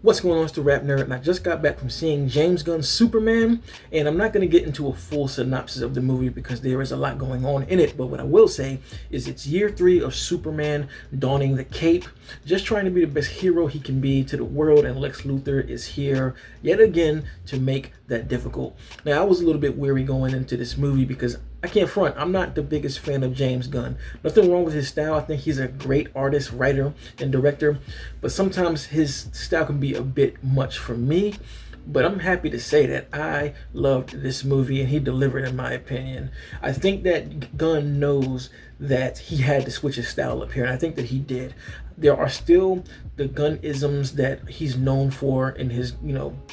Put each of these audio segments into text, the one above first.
What's going on? It's the RapNerd, and I just got back from seeing James Gunn's Superman, and I'm not going to get into a full synopsis of the movie because there is a lot going on in it, but what I will say is it's year 3 of Superman donning the cape, just trying to be the best hero he can be to the world, and Lex Luthor is here yet again to make that difficult. Now, I was a little bit weary going into this movie because I can't front, I'm not the biggest fan of James Gunn. Nothing wrong with his style. I think he's a great artist, writer, and director, but sometimes his style can be a bit much for me. But I'm happy to say that I loved this movie and he delivered, in my opinion. I think that Gunn knows that he had to switch his style up here, and I think that he did. There are still the Gunn-isms that he's known for in his,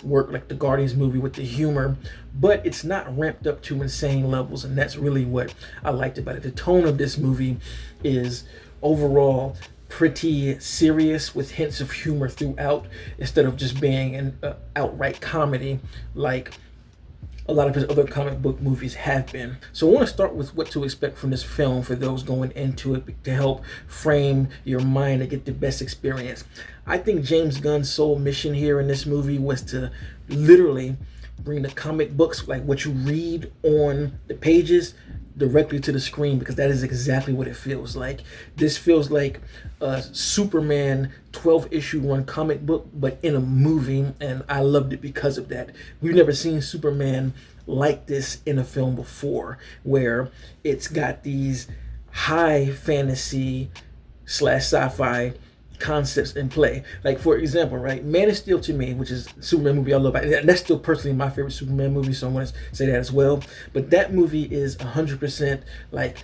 work, like the Guardians movie with the humor, but it's not ramped up to insane levels, and that's really what I liked about it. The tone of this movie is overall pretty serious with hints of humor throughout, instead of just being an outright comedy like a lot of his other comic book movies have been. So I want to start with what to expect from this film for those going into it, to help frame your mind and get the best experience. I think James Gunn's sole mission here in this movie was to literally bring the comic books, like what you read on the pages, directly to the screen, because that is exactly what it feels like. This feels like a Superman 12-issue run comic book, but in a movie, and I loved it because of that. We've never seen Superman like this in a film before, where it's got these high fantasy / sci-fi concepts in play. Like, for example, right, Man of Steel to me, which is a Superman movie I love, and that's still personally my favorite Superman movie, so I want to say that as well. But that movie is 100% like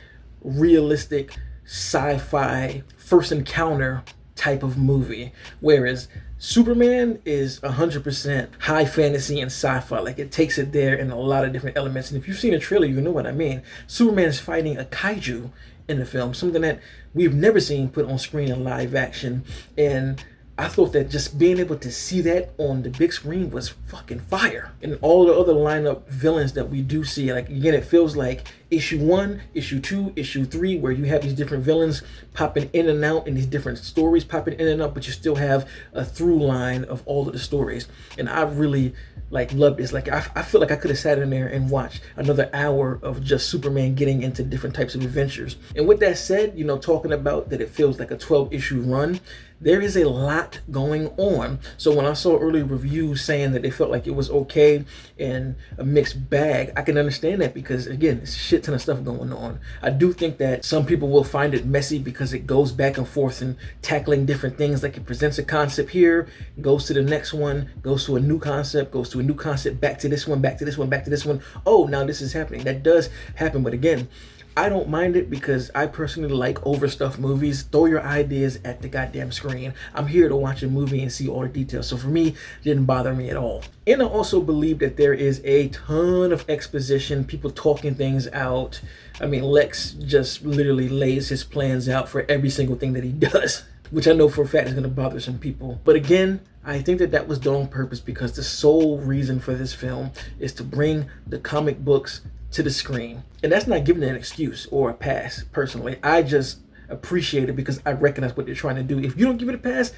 realistic sci-fi first encounter type of movie, whereas Superman is 100% high fantasy and sci-fi. Like, it takes it there in a lot of different elements, and if you've seen a trailer, you know what I mean. Superman is fighting a kaiju in the film, something that we've never seen put on screen in live action, and I thought that just being able to see that on the big screen was fucking fire. And all the other lineup villains that we do see, like, again, it feels like issue 1, issue 2, issue 3, where you have these different villains popping in and out, and these different stories popping in and out, but you still have a through line of all of the stories. And I really love this. Like, I feel like I could have sat in there and watched another hour of just Superman getting into different types of adventures. And with that said, talking about that it feels like a 12-issue run, there is a lot going on. So when I saw early reviews saying that they felt like it was okay and a mixed bag, I can understand that, because again, it's a shit ton of stuff going on. I do think that some people will find it messy because it goes back and forth and tackling different things. Like, it presents a concept here, goes to the next one, goes to a new concept, goes to a new concept, back to this one, back to this one, back to this one. Oh, now this is happening. That does happen, but again, I don't mind it because I personally like overstuffed movies. Throw your ideas at the goddamn screen. I'm here to watch a movie and see all the details. So for me, it didn't bother me at all. And I also believe that there is a ton of exposition, people talking things out. I mean, Lex just literally lays his plans out for every single thing that he does, which I know for a fact is going to bother some people. But again, I think that was done on purpose, because the sole reason for this film is to bring the comic books to the screen. And that's not giving it an excuse or a pass, personally. I just appreciate it because I recognize what they're trying to do. If you don't give it a pass,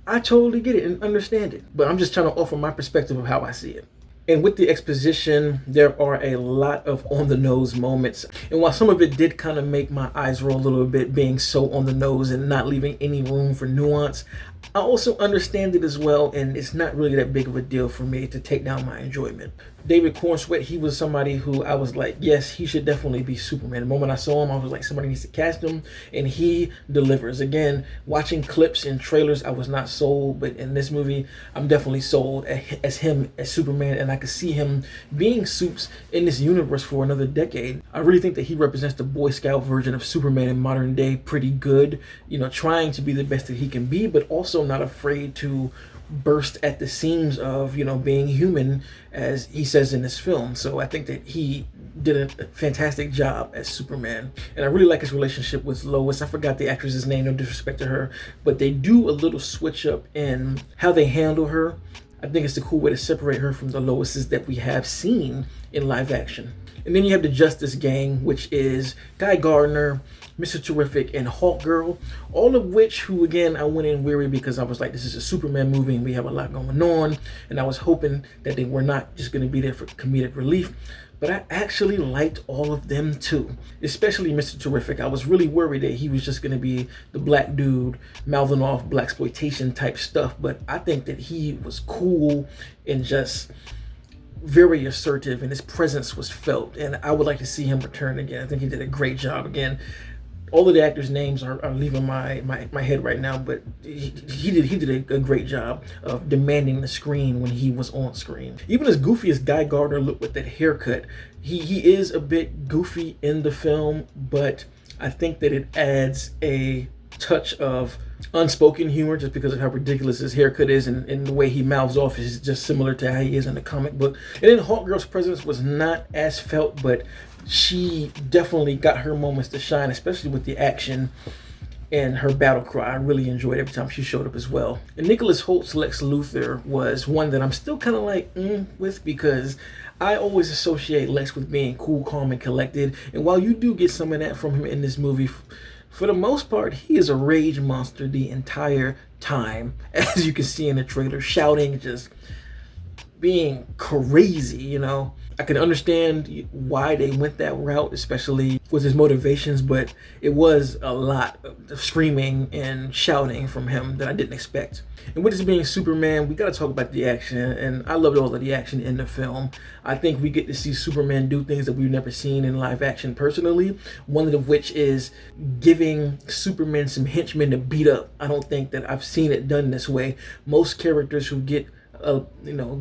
I totally get it and understand it. But I'm just trying to offer my perspective of how I see it. And with the exposition, there are a lot of on-the-nose moments. And while some of it did kind of make my eyes roll a little bit, being so on the nose and not leaving any room for nuance, I also understand it as well, and it's not really that big of a deal for me to take down my enjoyment. David Cornsweet, he was somebody who I was like, yes, he should definitely be Superman. The moment I saw him, I was like, somebody needs to cast him, and he delivers. Again, watching clips and trailers, I was not sold, but in this movie, I'm definitely sold as him as Superman, and I could see him being Supes in this universe for another decade. I really think that he represents the Boy Scout version of Superman in modern day pretty good, trying to be the best that he can be, but also not afraid to burst at the seams of being human, as he says in this film. So I think that he did a fantastic job as Superman, and I really like his relationship with Lois. I forgot the actress's name, no disrespect to her, but they do a little switch up in how they handle her. I think it's a cool way to separate her from the Loises that we have seen in live action. And then you have the Justice Gang, which is Guy Gardner, Mr. Terrific, and Hawkgirl, all of which, who again, I went in weary because I was like, this is a Superman movie and we have a lot going on, and I was hoping that they were not just going to be there for comedic relief. But I actually liked all of them too, especially Mr. Terrific. I was really worried that he was just going to be the black dude mouthing off blaxploitation type stuff, but I think that he was cool and just very assertive, and his presence was felt, and I would like to see him return again. I think he did a great job again. All of the actors' names are leaving my head right now, but he did a great job of demanding the screen when he was on screen. Even as goofy as Guy Gardner looked with that haircut, he is a bit goofy in the film, but I think that it adds a touch of unspoken humor just because of how ridiculous his haircut is, and the way he mouths off is just similar to how he is in the comic book. And then Hawkgirl's presence was not as felt, but she definitely got her moments to shine, especially with the action and her battle cry. I really enjoyed every time she showed up as well. And Nicholas Holt's Lex Luthor was one that I'm still kind of like with, because I always associate Lex with being cool, calm, and collected. And while you do get some of that from him in this movie, for the most part, he is a rage monster the entire time, as you can see in the trailer, shouting, just being crazy, you know. I can understand why they went that route, especially with his motivations, but it was a lot of screaming and shouting from him that I didn't expect. And with this being Superman, we got to talk about the action, and I loved all of the action in the film. I think we get to see Superman do things that we've never seen in live action personally, one of which is giving Superman some henchmen to beat up. I don't think that I've seen it done this way. Most characters who get a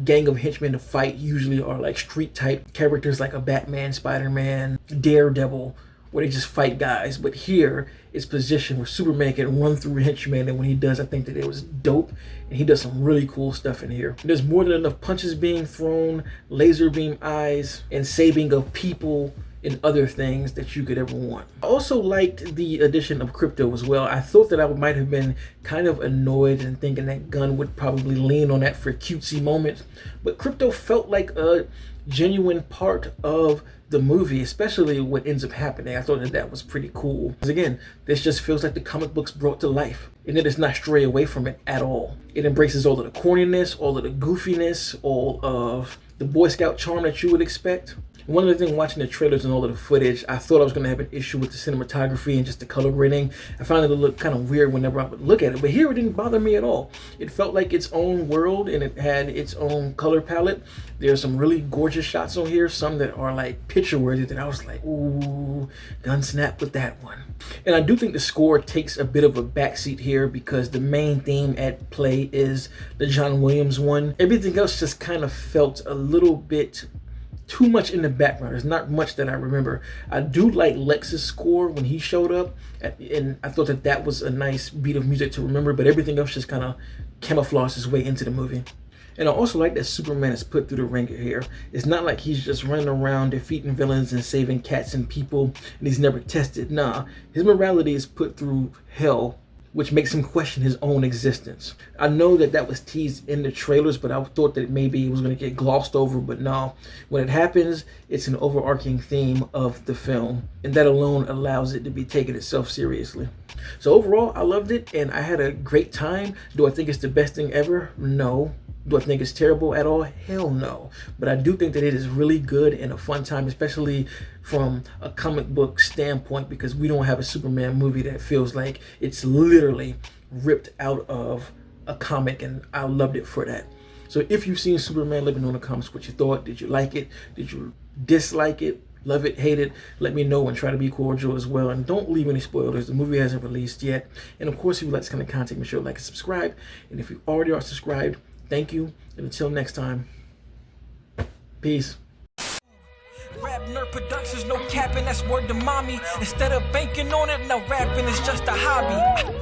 gang of henchmen to fight usually are like street type characters, like a Batman, Spider-Man, Daredevil, where they just fight guys. But here it's positioned where Superman can run through henchmen, and when he does, I think that it was dope, and he does some really cool stuff in here. There's more than enough punches being thrown, laser beam eyes, and saving of people and other things that you could ever want. I also liked the addition of Krypto as well. I thought that I might have been kind of annoyed and thinking that Gunn would probably lean on that for cutesy moments, but Krypto felt like a genuine part of the movie, especially what ends up happening. I thought that that was pretty cool. Because again, this just feels like the comic books brought to life, and it does not stray away from it at all. It embraces all of the corniness, all of the goofiness, all of the Boy Scout charm that you would expect. One of the things watching the trailers and all of the footage, I thought I was going to have an issue with the cinematography and just the color grading. I found it to look kind of weird whenever I would look at it, but here it didn't bother me at all. It felt like its own world, and it had its own color palette. There's some really gorgeous shots on here, some that are like picture worthy that I was like, ooh, gun snap with that one. And I do think the score takes a bit of a backseat here because the main theme at play is the John Williams one. Everything else just kind of felt a little bit too much in the background. There's not much that I remember. I do like Lex's score when he showed up, and I thought that that was a nice beat of music to remember, but everything else just kind of camouflaged his way into the movie. And I also like that Superman is put through the ringer here. It's not like he's just running around defeating villains and saving cats and people and he's never tested. Nah, his morality is put through hell, which makes him question his own existence. I know that that was teased in the trailers, but I thought that maybe it was going to get glossed over, but no. When it happens, it's an overarching theme of the film, and that alone allows it to be taken itself seriously. So overall, I loved it, and I had a great time. Do I think it's the best thing ever? No. Do I think it's terrible at all? Hell no. But I do think that it is really good and a fun time, especially from a comic book standpoint, because we don't have a Superman movie that feels like it's literally ripped out of a comic, and I loved it for that. So if you've seen Superman, let me know in the comments what you thought. Did you like it? Did you dislike it? Love it, hate it? Let me know and try to be cordial as well. And don't leave any spoilers. The movie hasn't released yet. And of course, if you like this kind of content, make sure to like and subscribe. And if you already are subscribed, thank you, and until next time, peace. RapNerd Productions, no capping, that's word to mommy. Instead of banking on it, now rapping is just a hobby.